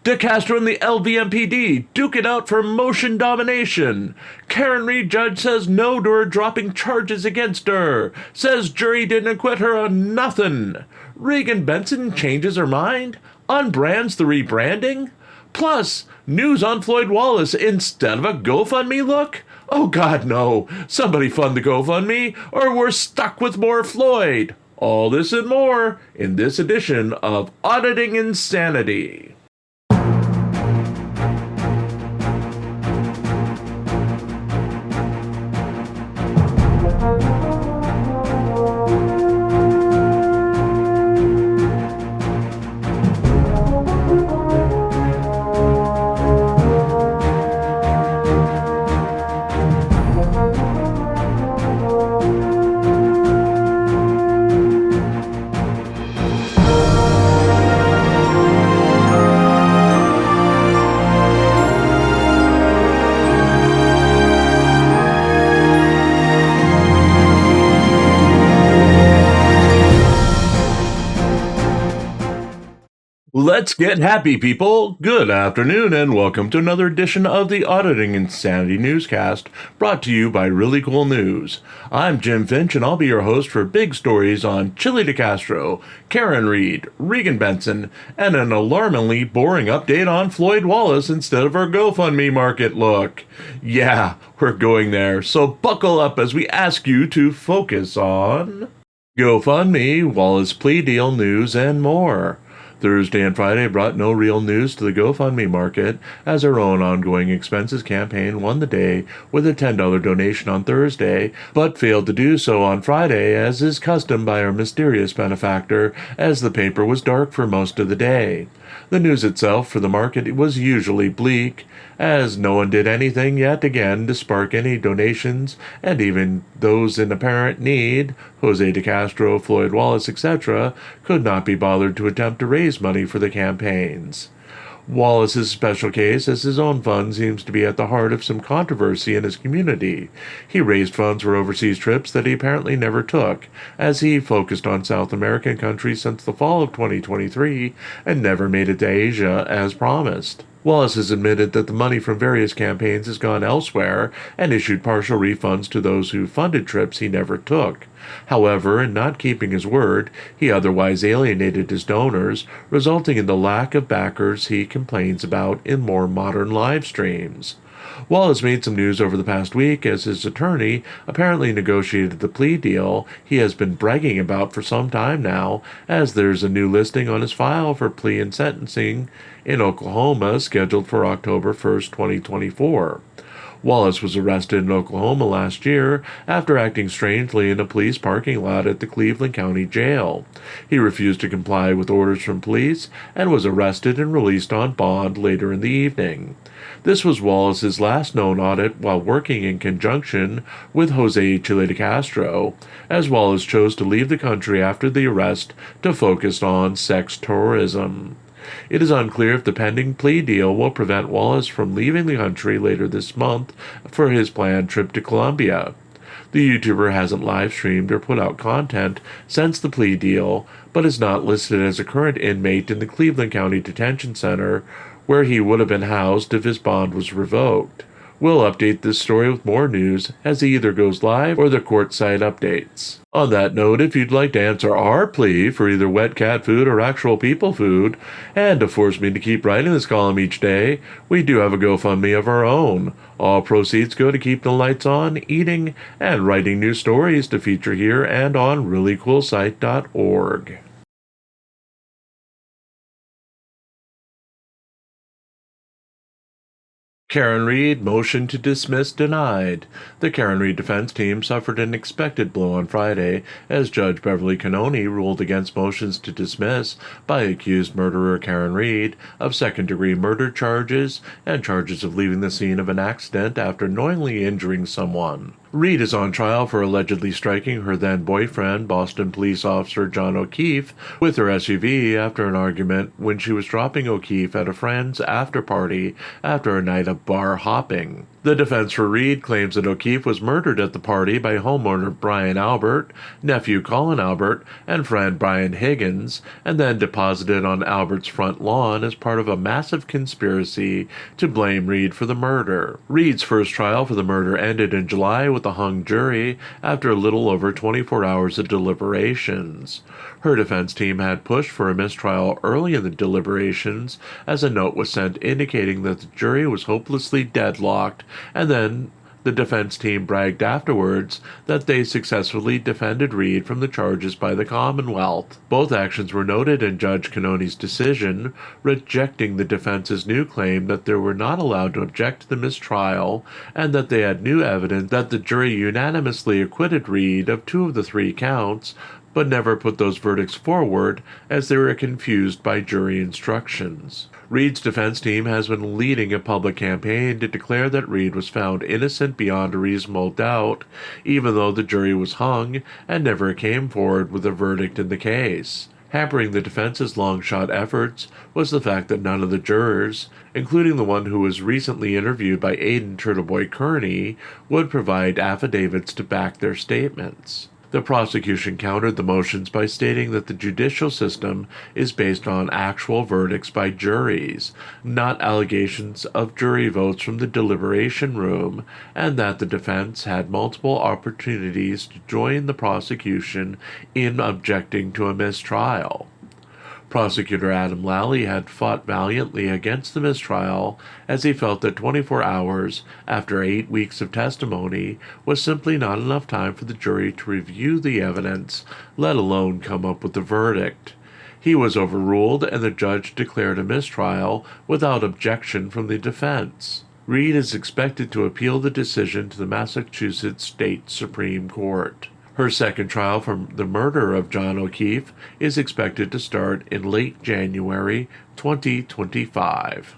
DeCastro and the LVMPD duke it out for motion domination. Karen Reed judge says no to her dropping charges against her. Says jury didn't acquit her on nothing. Regan Benson changes her mind. Unbrands the rebranding. Plus, news on Floyd Wallace instead of a GoFundMe look? Oh God, no. Somebody fund the GoFundMe or we're stuck with more Floyd. All this and more in this edition of Auditing Insanity. Let's get happy, people. Good afternoon, and welcome to another edition of the Auditing Insanity Newscast, brought to you by ReallyCoolNews. I'm Jim Finch, and I'll be your host for big stories on Chili DeCastro, Karen Reed, Regan Benson, and an alarmingly boring update on Floyd Wallace instead of our GoFundMe market look. Yeah, we're going there, so buckle up as we ask you to focus on GoFundMe, Wallace plea deal news, and more. Thursday and Friday brought no real news to the GoFundMe market, as her own ongoing expenses campaign won the day with a $10 donation on Thursday, but failed to do so on Friday, as is custom by our mysterious benefactor, as the paper was dark for most of the day. The news itself for the market was usually bleak, as no one did anything yet again to spark any donations, and even those in apparent need, Jose DeCastro, Floyd Wallace, etc., could not be bothered to attempt to raise money for the campaigns. Wallace's special case, as his own fund seems to be at the heart of some controversy in his community. He raised funds for overseas trips that he apparently never took, as he focused on South American countries since the fall of 2023 and never made it to Asia as promised. Wallace has admitted that the money from various campaigns has gone elsewhere and issued partial refunds to those who funded trips he never took. However, in not keeping his word, he otherwise alienated his donors, resulting in the lack of backers he complains about in more modern live streams. Wallace made some news over the past week as his attorney apparently negotiated the plea deal he has been bragging about for some time now, as there's a new listing on his file for plea and sentencing in Oklahoma scheduled for October 1st, 2024. Wallace was arrested in Oklahoma last year after acting strangely in a police parking lot at the Cleveland County Jail. He refused to comply with orders from police and was arrested and released on bond later in the evening. This was Wallace's last known audit while working in conjunction with Jose Chile DeCastro, as Wallace chose to leave the country after the arrest to focus on sex tourism. It is unclear if the pending plea deal will prevent Wallace from leaving the country later this month for his planned trip to Colombia. The YouTuber hasn't live-streamed or put out content since the plea deal, but is not listed as a current inmate in the Cleveland County Detention Center, where he would have been housed if his bond was revoked. We'll update this story with more news as he either goes live or the courtside updates. On that note, if you'd like to answer our plea for either wet cat food or actual people food, and to force me to keep writing this column each day, we do have a GoFundMe of our own. All proceeds go to keep the lights on, eating, and writing new stories to feature here and on ReallyCoolSite.org. Karen Reed, motion to dismiss denied. The Karen Reed defense team suffered an expected blow on Friday as Judge Beverly Cannoni ruled against motions to dismiss by accused murderer Karen Reed of second-degree murder charges and charges of leaving the scene of an accident after knowingly injuring someone. Reed is on trial for allegedly striking her then-boyfriend, Boston police officer John O'Keefe, with her SUV after an argument when she was dropping O'Keefe at a friend's after-party after a night of bar hopping. The defense for Reed claims that O'Keefe was murdered at the party by homeowner Brian Albert, nephew Colin Albert, and friend Brian Higgins, and then deposited on Albert's front lawn as part of a massive conspiracy to blame Reed for the murder. Reed's first trial for the murder ended in July with a hung jury after a little over 24 hours of deliberations. Her defense team had pushed for a mistrial early in the deliberations, as a note was sent indicating that the jury was hopelessly deadlocked, and then the defense team bragged afterwards that they successfully defended Reed from the charges by the Commonwealth. Both actions were noted in Judge Cannoni's decision, rejecting the defense's new claim that they were not allowed to object to the mistrial and that they had new evidence that the jury unanimously acquitted Reed of 2 of the 3 counts, but never put those verdicts forward as they were confused by jury instructions. Reed's defense team has been leading a public campaign to declare that Reed was found innocent beyond a reasonable doubt, even though the jury was hung and never came forward with a verdict in the case. Hampering the defense's long-shot efforts was the fact that none of the jurors, including the one who was recently interviewed by Aidan Turtleboy Kearney, would provide affidavits to back their statements. The prosecution countered the motions by stating that the judicial system is based on actual verdicts by juries, not allegations of jury votes from the deliberation room, and that the defense had multiple opportunities to join the prosecution in objecting to a mistrial. Prosecutor Adam Lally had fought valiantly against the mistrial, as he felt that 24 hours after 8 weeks of testimony was simply not enough time for the jury to review the evidence, let alone come up with a verdict. He was overruled, and the judge declared a mistrial without objection from the defense. Reed is expected to appeal the decision to the Massachusetts State Supreme Court. Her second trial for the murder of John O'Keefe is expected to start in late January 2025.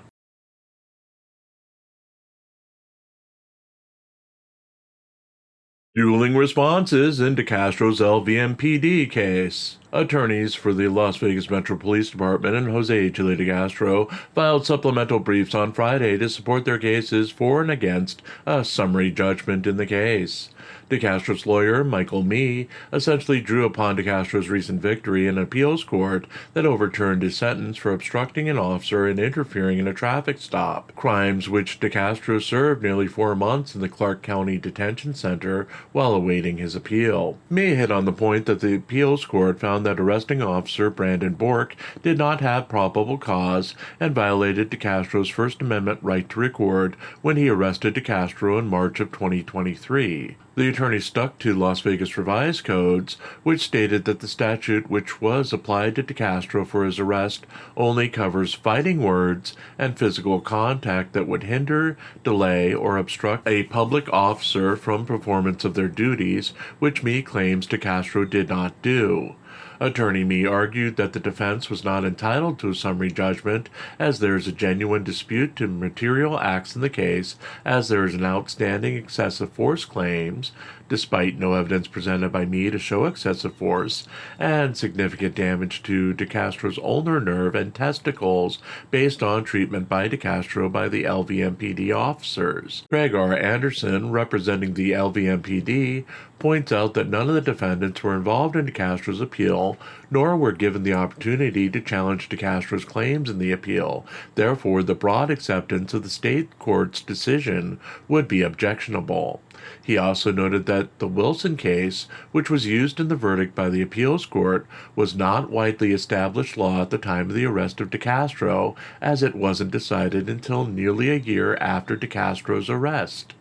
Dueling responses in DeCastro's LVMPD case. Attorneys for the Las Vegas Metro Police Department and Jose Chile DeCastro filed supplemental briefs on Friday to support their cases for and against a summary judgment in the case. DeCastro's lawyer, Michael Mee, essentially drew upon DeCastro's recent victory in an appeals court that overturned his sentence for obstructing an officer and interfering in a traffic stop, crimes which DeCastro served nearly 4 months in the Clark County Detention Center while awaiting his appeal. Mee hit on the point that the appeals court found that arresting officer Brandon Bork did not have probable cause and violated DeCastro's First Amendment right to record when he arrested DeCastro in March of 2023. The attorney stuck to Las Vegas revised codes, which stated that the statute which was applied to DeCastro for his arrest only covers fighting words and physical contact that would hinder, delay, or obstruct a public officer from performance of their duties, which Mee claims DeCastro did not do. Attorney Mee argued that the defense was not entitled to a summary judgment as there is a genuine dispute to material acts in the case, as there is an outstanding excessive force claims, despite no evidence presented by Mee to show excessive force, and significant damage to DeCastro's ulnar nerve and testicles based on treatment by DeCastro by the LVMPD officers. Craig R. Anderson, representing the LVMPD, points out that none of the defendants were involved in DeCastro's appeal, nor were given the opportunity to challenge DeCastro's claims in the appeal. Therefore, the broad acceptance of the state court's decision would be objectionable. He also noted that the Wilson case, which was used in the verdict by the appeals court, was not widely established law at the time of the arrest of DeCastro, as it wasn't decided until nearly a year after DeCastro's arrest.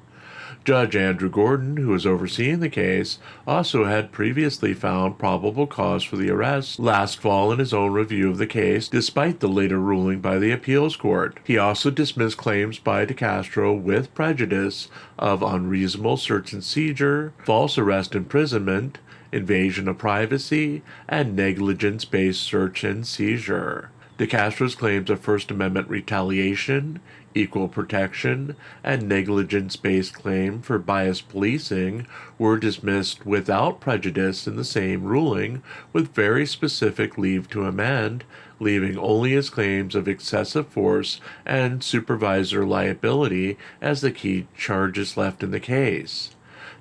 Judge Andrew Gordon, who was overseeing the case, also had previously found probable cause for the arrest last fall in his own review of the case, despite the later ruling by the appeals court. He also dismissed claims by DeCastro with prejudice of unreasonable search and seizure, false arrest imprisonment, invasion of privacy, and negligence-based search and seizure. DeCastro's claims of First Amendment retaliation, equal protection, and negligence-based claim for biased policing were dismissed without prejudice in the same ruling, with very specific leave to amend, leaving only his claims of excessive force and supervisor liability as the key charges left in the case.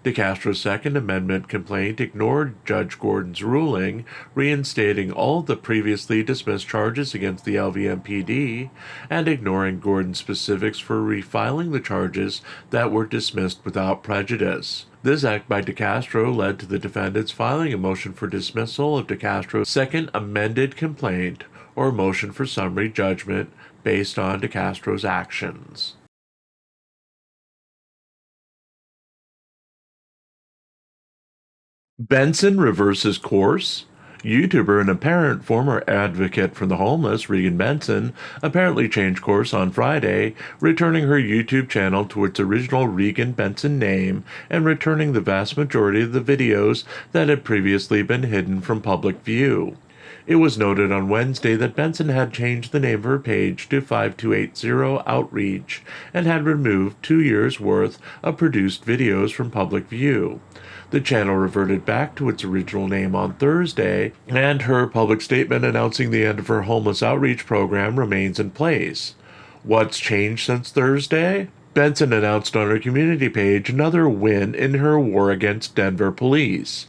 DeCastro's Second Amendment complaint ignored Judge Gordon's ruling, reinstating all the previously dismissed charges against the LVMPD, and ignoring Gordon's specifics for refiling the charges that were dismissed without prejudice. This act by DeCastro led to the defendants filing a motion for dismissal of DeCastro's Second Amended complaint, or motion for summary judgment, based on DeCastro's actions. Benson reverses course. YouTuber and apparent former advocate for the homeless, Regan Benson, apparently changed course on Friday, returning her YouTube channel to its original Regan Benson name and returning the vast majority of the videos that had previously been hidden from public view. It was noted on Wednesday that Benson had changed the name of her page to 5280 Outreach and had removed 2 years' worth of produced videos from public view. The channel reverted back to its original name on Thursday, and her public statement announcing the end of her homeless outreach program remains in place. What's changed since Thursday? Benson announced on her community page another win in her war against Denver police.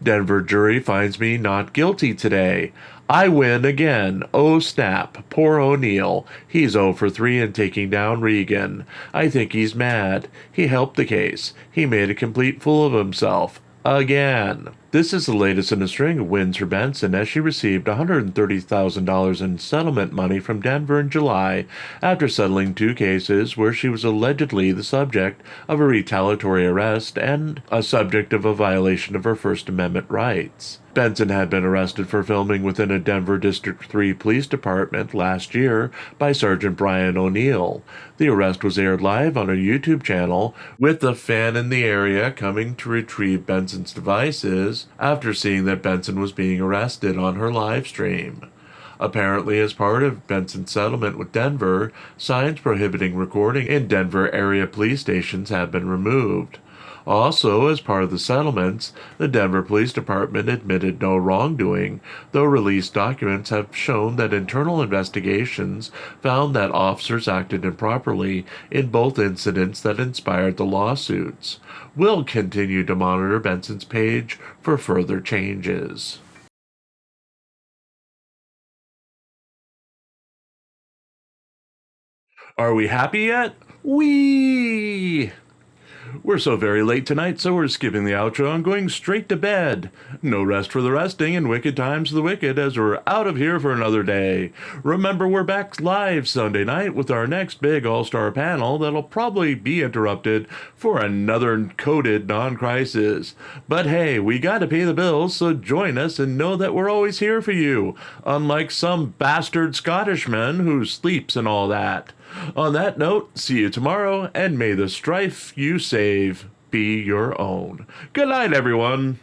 Denver jury finds me not guilty today. I win again. Oh snap. Poor O'Neill. He's 0 for 3 in taking down Regan. I think he's mad. He helped the case. He made a complete fool of himself. Again. This is the latest in a string of wins for Benson, as she received $130,000 in settlement money from Denver in July after settling 2 cases where she was allegedly the subject of a retaliatory arrest and a subject of a violation of her First Amendment rights. Benson had been arrested for filming within a Denver District 3 police department last year by Sergeant Brian O'Neill. The arrest was aired live on a YouTube channel, with a fan in the area coming to retrieve Benson's devices after seeing that Benson was being arrested on her live stream. Apparently, as part of Benson's settlement with Denver, signs prohibiting recording in Denver area police stations have been removed. Also, as part of the settlements, the Denver Police Department admitted no wrongdoing, though released documents have shown that internal investigations found that officers acted improperly in both incidents that inspired the lawsuits. We'll continue to monitor Benson's page for further changes. Are we happy yet? We're so very late tonight, so we're skipping the outro and going straight to bed. No rest for the resting and wicked times for the wicked, as we're out of here for another day. Remember, we're back live Sunday night with our next big all-star panel that'll probably be interrupted for another coded non-crisis. But hey, we gotta pay the bills, so join us and know that we're always here for you, unlike some bastard Scottishman who sleeps and all that. On that note, see you tomorrow, and may the strife you save be your own. Good night, everyone.